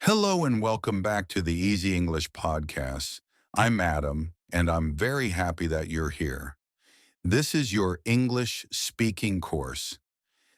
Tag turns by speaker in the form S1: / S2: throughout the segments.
S1: Hello and welcome back to the Easy English Podcast. I'm Adam, and I'm very happy that you're here. This is your English speaking course.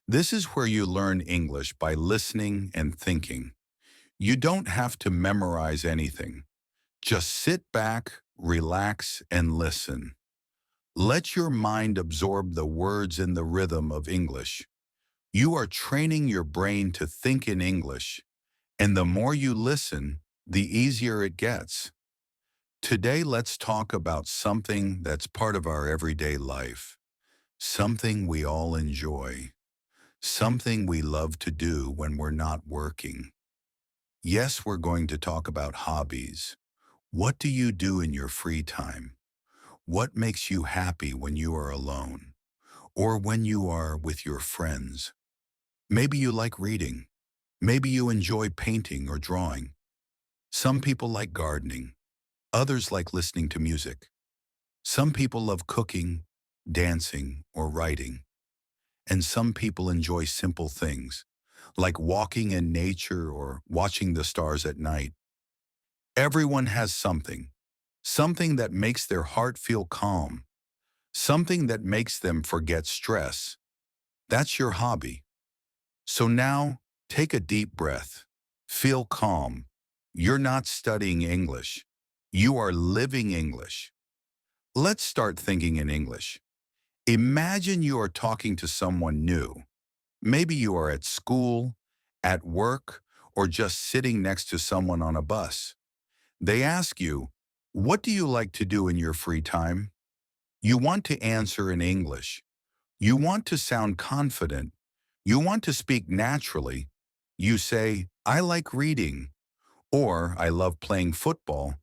S1: This is where you learn English by listening and thinking. You don't have to memorize anything. Just sit back, relax, and listen. Let your mind absorb the words and the rhythm of English. You are training your brain to think in English, and the more you listen, the easier it gets. Today, let's talk about something that's part of our everyday life, something we all enjoy, something we love to do when we're not working. Yes, we're going to talk about hobbies. What do you do in your free time? What makes you happy when you are alone or when you are with your friends? Maybe you like reading. Maybe you enjoy painting or drawing. Some people like gardening. Others like listening to music. Some people love cooking, dancing, or writing. And some people enjoy simple things, like walking in nature or watching the stars at night. Everyone has something, something that makes their heart feel calm, something that makes them forget stress. That's your hobby. So now, take a deep breath. Feel calm. You're not studying English. You are living English. Let's start thinking in English. Imagine you are talking to someone new. Maybe you are at school, at work, or just sitting next to someone on a bus. They ask you, "What do you like to do in your free time?" You want to answer in English. You want to sound confident. You want to speak naturally. You say, "I like reading," or "I love playing football,"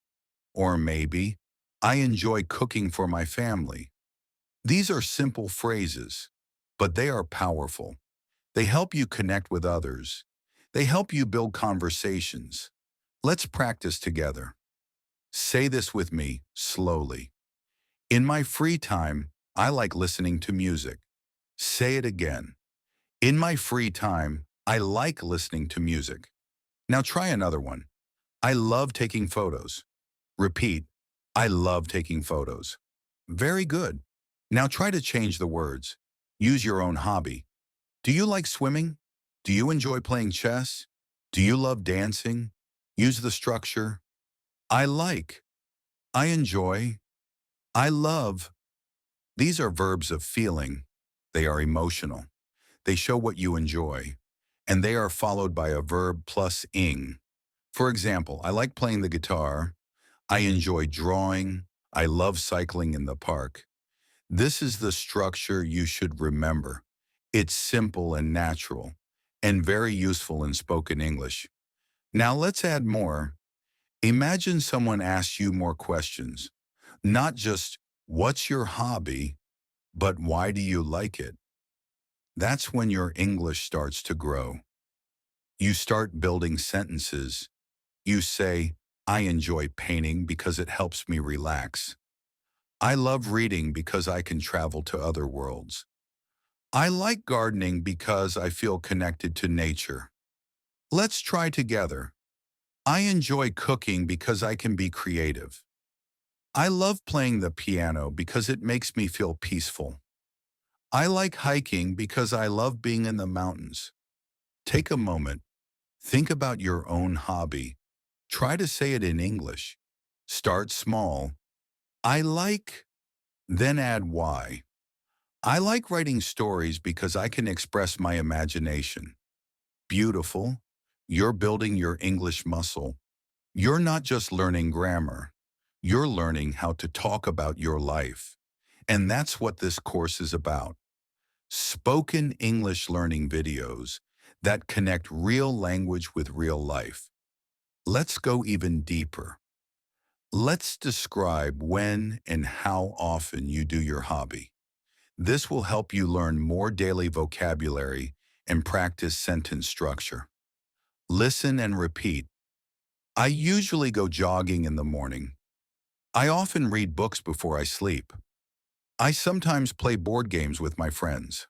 S1: or maybe, "I enjoy cooking for my family." These are simple phrases, but they are powerful. They help you connect with others. They help you build conversations. Let's practice together. Say this with me slowly. In my free time, I like listening to music. Say it again. In my free time, I like listening to music. Now try another one. I love taking photos. Repeat. I love taking photos. Very good. Now try to change the words. Use your own hobby. Do you like swimming? Do you enjoy playing chess? Do you love dancing? Use the structure. I like. I enjoy. I love. These are verbs of feeling. They are emotional. They show what you enjoy. And they are followed by a verb plus ing. For example, I like playing the guitar. I enjoy drawing. I love cycling in the park. This is the structure you should remember. It's simple and natural, and very useful in spoken English. Now let's add more. Imagine someone asks you more questions. Not just, "What's your hobby?" but "Why do you like it?" That's when your English starts to grow. You start building sentences. You say, "I enjoy painting because it helps me relax." "I love reading because I can travel to other worlds." "I like gardening because I feel connected to nature." Let's try together. "I enjoy cooking because I can be creative." "I love playing the piano because it makes me feel peaceful." "I like hiking because I love being in the mountains." Take a moment. Think about your own hobby. Try to say it in English. Start small. "I like," then add why. "I like writing stories because I can express my imagination." Beautiful. You're building your English muscle. You're not just learning grammar. You're learning how to talk about your life. And that's what this course is about. Spoken English learning videos that connect real language with real life. Let's go even deeper. Let's describe when and how often you do your hobby. This will help you learn more daily vocabulary and practice sentence structure. Listen and repeat. I usually go jogging in the morning. I often read books before I sleep. I sometimes play board games with my friends.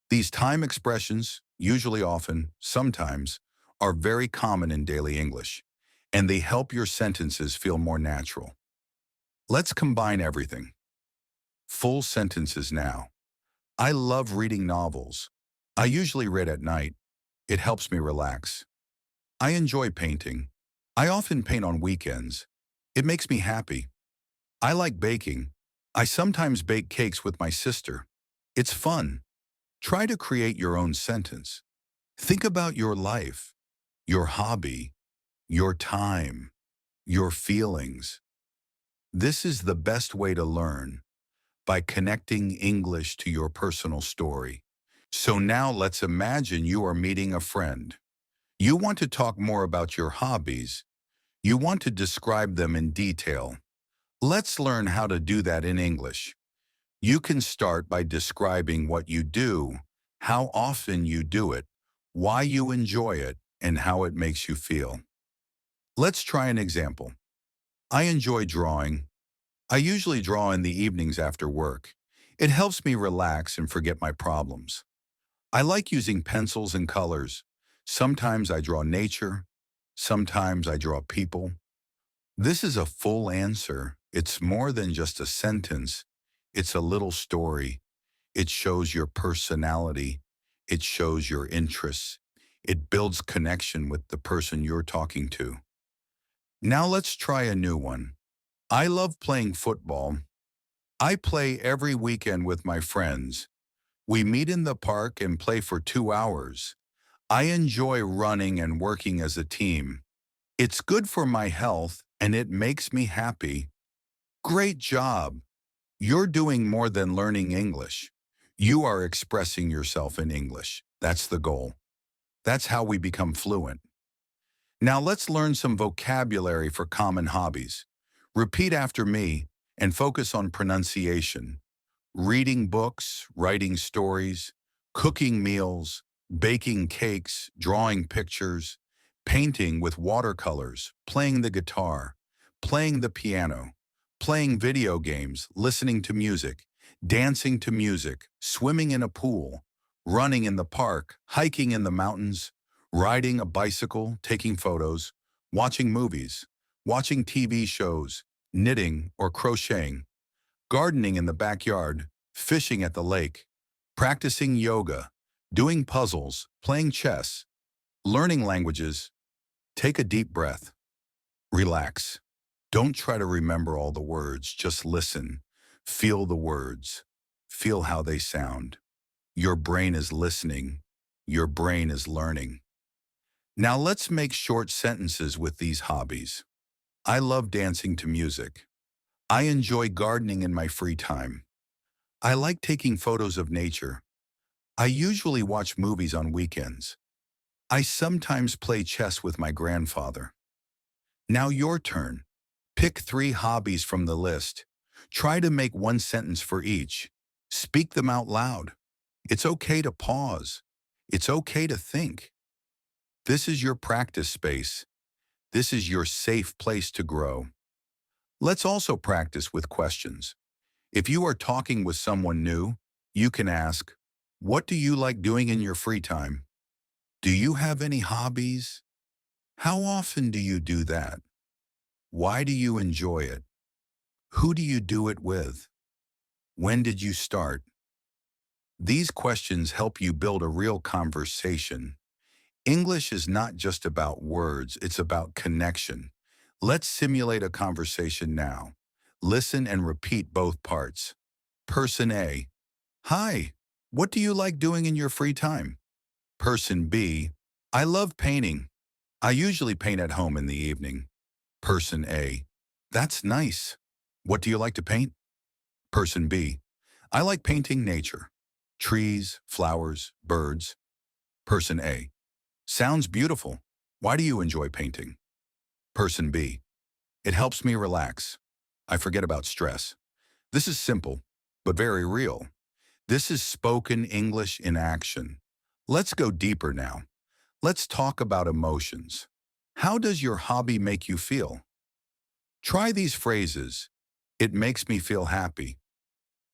S1: These time expressions, usually, often, sometimes, are very common in daily English, and they help your sentences feel more natural. Let's combine everything. Full sentences now. I love reading novels. I usually read at night. It helps me relax. I enjoy painting. I often paint on weekends. It makes me happy. I like baking. I sometimes bake cakes with my sister. It's fun. Try to create your own sentence. Think about your life, your hobby, your time, your feelings. This is the best way to learn, by connecting English to your personal story. So now let's imagine you are meeting a friend. You want to talk more about your hobbies. You want to describe them in detail. Let's learn how to do that in English. You can start by describing what you do, how often you do it, why you enjoy it, and how it makes you feel. Let's try an example. I enjoy drawing. I usually draw in the evenings after work. It helps me relax and forget my problems. I like using pencils and colors. Sometimes I draw nature. Sometimes I draw people. This is a full answer. It's more than just a sentence. It's a little story. It shows your personality. It shows your interests. It builds connection with the person you're talking to. Now let's try a new one. I love playing football. I play every weekend with my friends. We meet in the park and play for 2 hours. I enjoy running and working as a team. It's good for my health and it makes me happy. Great job. You're doing more than learning English. You are expressing yourself in English. That's the goal. That's how we become fluent. Now let's learn some vocabulary for common hobbies. Repeat after me and focus on pronunciation. Reading books, writing stories, cooking meals, baking cakes, drawing pictures, painting with watercolors, playing the guitar, playing the piano, playing video games, listening to music, dancing to music, swimming in a pool, running in the park, hiking in the mountains, riding a bicycle, taking photos, watching movies, watching TV shows, knitting or crocheting, gardening in the backyard, fishing at the lake, practicing yoga, doing puzzles, playing chess, learning languages. Take a deep breath. Relax. Don't try to remember all the words. Just listen. Feel the words. Feel how they sound. Your brain is listening. Your brain is learning. Now let's make short sentences with these hobbies. I love dancing to music. I enjoy gardening in my free time. I like taking photos of nature. I usually watch movies on weekends. I sometimes play chess with my grandfather. Now your turn. Pick 3 hobbies from the list. Try to make one sentence for each. Speak them out loud. It's okay to pause. It's okay to think. This is your practice space. This is your safe place to grow. Let's also practice with questions. If you are talking with someone new, you can ask, "What do you like doing in your free time? Do you have any hobbies? How often do you do that? Why do you enjoy it? Who do you do it with? When did you start?" These questions help you build a real conversation. English is not just about words, it's about connection. Let's simulate a conversation now. Listen and repeat both parts. Person A: Hi, what do you like doing in your free time? Person B: I love painting. I usually paint at home in the evening. Person A: That's nice. What do you like to paint? Person B: I like painting nature. Trees, flowers, birds. Person A: Sounds beautiful. Why do you enjoy painting? Person B: It helps me relax. I forget about stress. This is simple, but very real. This is spoken English in action. Let's go deeper now. Let's talk about emotions. How does your hobby make you feel? Try these phrases. It makes me feel happy.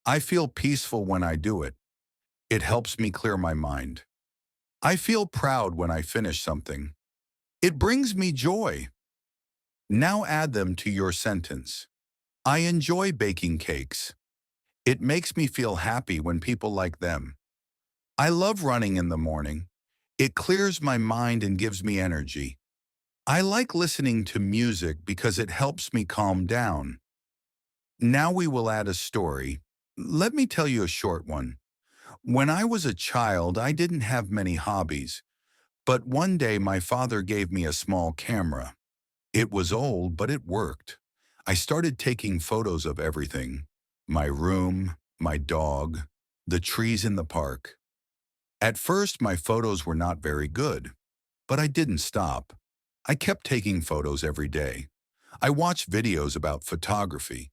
S1: I feel peaceful when I do it. It helps me clear my mind. I feel proud when I finish something. It brings me joy. Now add them to your sentence. I enjoy baking cakes. It makes me feel happy when people like them. I love running in the morning. It clears my mind and gives me energy. I like listening to music because it helps me calm down. Now we will add a story. Let me tell you a short one. When I was a child, I didn't have many hobbies, but one day my father gave me a small camera. It was old, but it worked. I started taking photos of everything. My room, my dog, the trees in the park. At first, my photos were not very good, but I didn't stop. I kept taking photos every day. I watched videos about photography.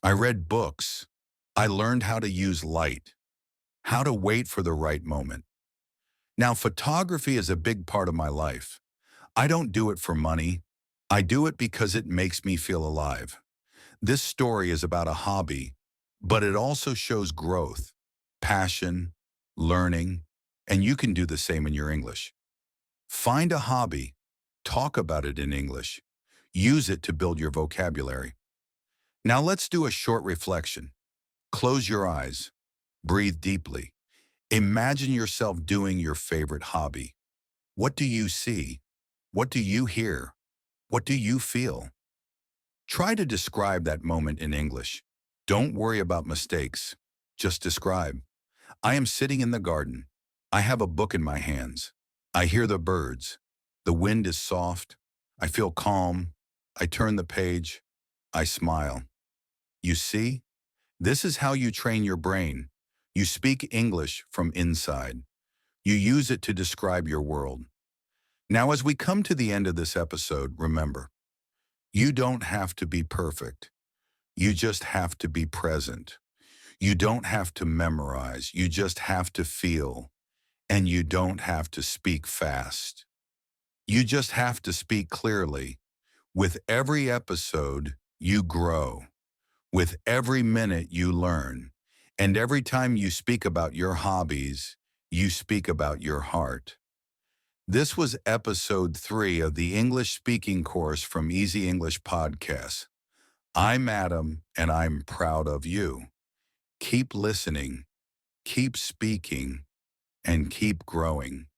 S1: I read books. I learned how to use light, how to wait for the right moment. Now, photography is a big part of my life. I don't do it for money. I do it because it makes me feel alive. This story is about a hobby, but it also shows growth, passion, learning, and you can do the same in your English. Find a hobby, talk about it in English, use it to build your vocabulary. Now let's do a short reflection. Close your eyes, breathe deeply. Imagine yourself doing your favorite hobby. What do you see? What do you hear? What do you feel? Try to describe that moment in English. Don't worry about mistakes. Just describe. I am sitting in the garden. I have a book in my hands. I hear the birds. The wind is soft. I feel calm. I turn the page. I smile. You see? This is how you train your brain. You speak English from inside. You use it to describe your world. Now, as we come to the end of this episode, remember, you don't have to be perfect. You just have to be present. You don't have to memorize. You just have to feel. And you don't have to speak fast. You just have to speak clearly. With every episode, you grow. With every minute, you learn. And every time you speak about your hobbies, you speak about your heart. This was episode 3 of the English speaking course from Easy English Podcast. I'm Adam, and I'm proud of you. Keep listening, keep speaking, and keep growing.